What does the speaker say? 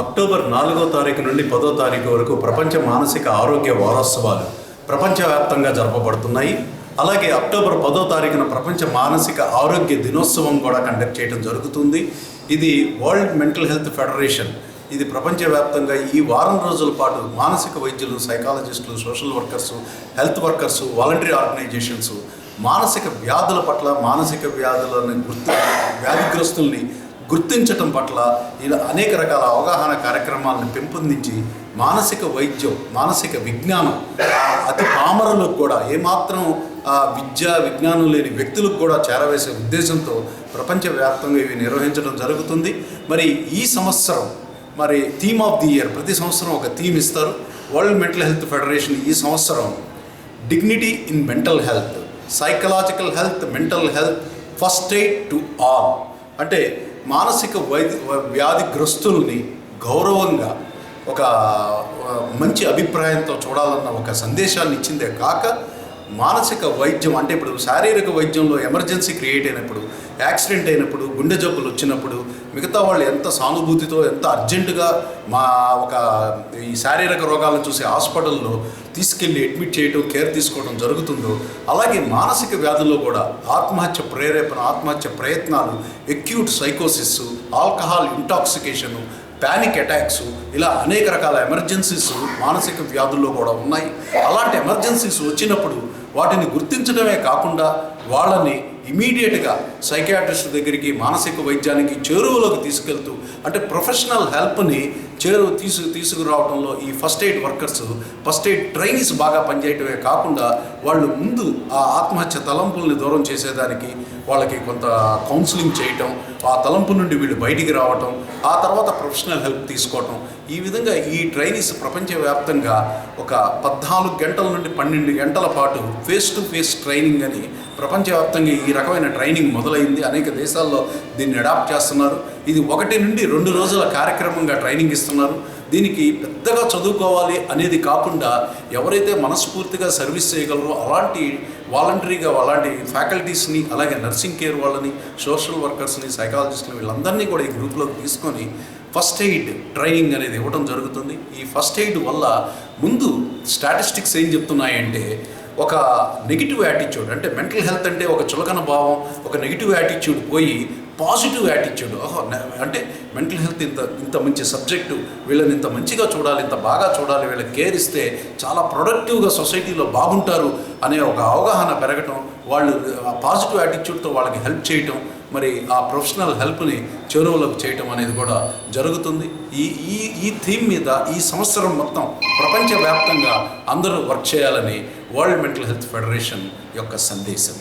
October 4వ తారీఖు నుండి 10వ తారీఖు వరకు ప్రపంచ మానసిక ఆరోగ్య వారోత్సవాలు ప్రపంచవ్యాప్తంగా జరపబడుతున్నాయి. అలాగే అక్టోబర్ 10వ తారీఖున ప్రపంచ మానసిక ఆరోగ్య దినోత్సవం కూడా కండక్ట్ చేయడం జరుగుతుంది. ఇది వరల్డ్ మెంటల్ హెల్త్ ఫెడరేషన్. ఇది ప్రపంచవ్యాప్తంగా ఈ వారం రోజుల పాటు మానసిక వైద్యులు, సైకాలజిస్టులు, social workers, health workers, voluntary organisations మానసిక వ్యాధుల పట్ల, మానసిక వ్యాధిగ్రస్తుల్ని గుర్తించటం పట్ల ఇలా అనేక రకాల అవగాహన కార్యక్రమాలను పెంపొందించి మానసిక వైద్యం, మానసిక విజ్ఞానం అతి పామరులకు కూడా, ఏమాత్రం విద్యా విజ్ఞానం లేని వ్యక్తులకు కూడా చేరవేసే ఉద్దేశంతో ప్రపంచవ్యాప్తంగా ఇవి నిర్వహించడం జరుగుతుంది. మరి ఈ సంవత్సరం థీమ్ ఆఫ్ ది ఇయర్, ప్రతి సంవత్సరం ఒక థీమ్ ఇస్తారు. వరల్డ్ మెంటల్ హెల్త్ ఫెడరేషన్ ఈ సంవత్సరం dignity in mental health, psychological health, mental health, first aid to all. అంటే మానసిక వ్యాధిగ్రస్తుల్ని గౌరవంగా, ఒక మంచి అభిప్రాయంతో చూడాలన్న ఒక సందేశాన్ని ఇచ్చిందే కాక, మానసిక వైద్యం అంటే ఇప్పుడు శారీరక వైద్యంలో ఎమర్జెన్సీ క్రియేట్ అయినప్పుడు, యాక్సిడెంట్ అయినప్పుడు, గుండె జబ్బులు వచ్చినప్పుడు మిగతా వాళ్ళు ఎంత సానుభూతితో, ఎంత అర్జెంటుగా ఈ శారీరక రోగాలను చూసి హాస్పిటల్లో తీసుకెళ్ళి అడ్మిట్ చేయడం, కేర్ తీసుకోవడం జరుగుతుందో, అలాగే మానసిక వ్యాధుల్లో కూడా ఆత్మహత్య ప్రేరేపణ, ఆత్మహత్య ప్రయత్నాలు, ఎక్యూట్ సైకోసిస్, ఆల్కహాల్ ఇంటాక్సికేషను, ప్యానిక్ అటాక్స్, ఇలా అనేక రకాల ఎమర్జెన్సీస్ మానసిక వ్యాధుల్లో కూడా ఉన్నాయి. అలాంటి ఎమర్జెన్సీస్ వచ్చినప్పుడు వాటిని గుర్తించడమే కాకుండా వాళ్ళని ఇమీడియట్గా సైకియాట్రిస్ట్ దగ్గరికి, మానసిక వైద్యానికి చేరువలోకి తీసుకెళ్తూ, అంటే ప్రొఫెషనల్ హెల్ప్ని తీసుకురావడంలో ఈ first aid workers, first aid trainees బాగా పనిచేయటమే కాకుండా వాళ్ళు ముందు ఆ ఆత్మహత్య తలంపుల్ని దూరం చేసేదానికి వాళ్ళకి కొంత కౌన్సిలింగ్ చేయటం, ఆ తలంపు నుండి వీళ్ళు బయటికి రావటం, ఆ తర్వాత ప్రొఫెషనల్ హెల్ప్ తీసుకోవటం. ఈ విధంగా ఈ ట్రైనీస్ ప్రపంచవ్యాప్తంగా ఒక 14 గంటల నుండి 12 గంటల పాటు ఫేస్ టు ఫేస్ ట్రైనింగ్ అని ప్రపంచవ్యాప్తంగా ఈ రకమైన ట్రైనింగ్ మొదలైంది. అనేక దేశాల్లో దీన్ని అడాప్ట్ చేస్తున్నారు. ఇది 1 నుండి 2 రోజుల కార్యక్రమంగా ట్రైనింగ్ ఇస్తున్నారు. దీనికి పెద్దగా చదువుకోవాలి అనేది కాకుండా ఎవరైతే మనస్ఫూర్తిగా సర్వీస్ చేయగలరో అలాంటి వాలంటరీగా అలాంటి ఫ్యాకల్టీస్ని, అలాగే నర్సింగ్ కేర్ వాళ్ళని, సోషల్ వర్కర్స్ని, సైకాలజిస్ట్ని, వీళ్ళందరినీ కూడా ఈ గ్రూప్లోకి తీసుకొని ఫస్ట్ ఎయిడ్ ట్రైనింగ్ అనేది ఇవ్వడం జరుగుతుంది. ఈ ఫస్ట్ ఎయిడ్ వల్ల ముందు స్టాటిస్టిక్స్ ఏం చెప్తున్నాయంటే, ఒక నెగిటివ్ యాటిట్యూడ్, అంటే మెంటల్ హెల్త్ అంటే ఒక చులకన భావం, ఒక నెగిటివ్ యాటిట్యూడ్ పోయి పాజిటివ్ యాటిట్యూడ్, అంటే మెంటల్ హెల్త్ ఇంత మంచి సబ్జెక్టు, వీళ్ళని ఇంత మంచిగా చూడాలి, ఇంత బాగా చూడాలి, వీళ్ళకి కేర్ ఇస్తే చాలా ప్రొడక్టివ్గా సొసైటీలో బాగుంటారు అనే ఒక అవగాహన పెరగటం, వాళ్ళు ఆ పాజిటివ్ యాటిట్యూడ్తో వాళ్ళకి హెల్ప్ చేయటం, మరి ఆ ప్రొఫెషనల్ హెల్ప్ని చేరువలోకి చేయటం అనేది కూడా జరుగుతుంది. ఈ థీమ్ మీద ఈ సంవత్సరం మొత్తం ప్రపంచవ్యాప్తంగా అందరూ వర్క్ చేయాలని వరల్డ్ మెంటల్ హెల్త్ ఫెడరేషన్ యొక్క సందేశం.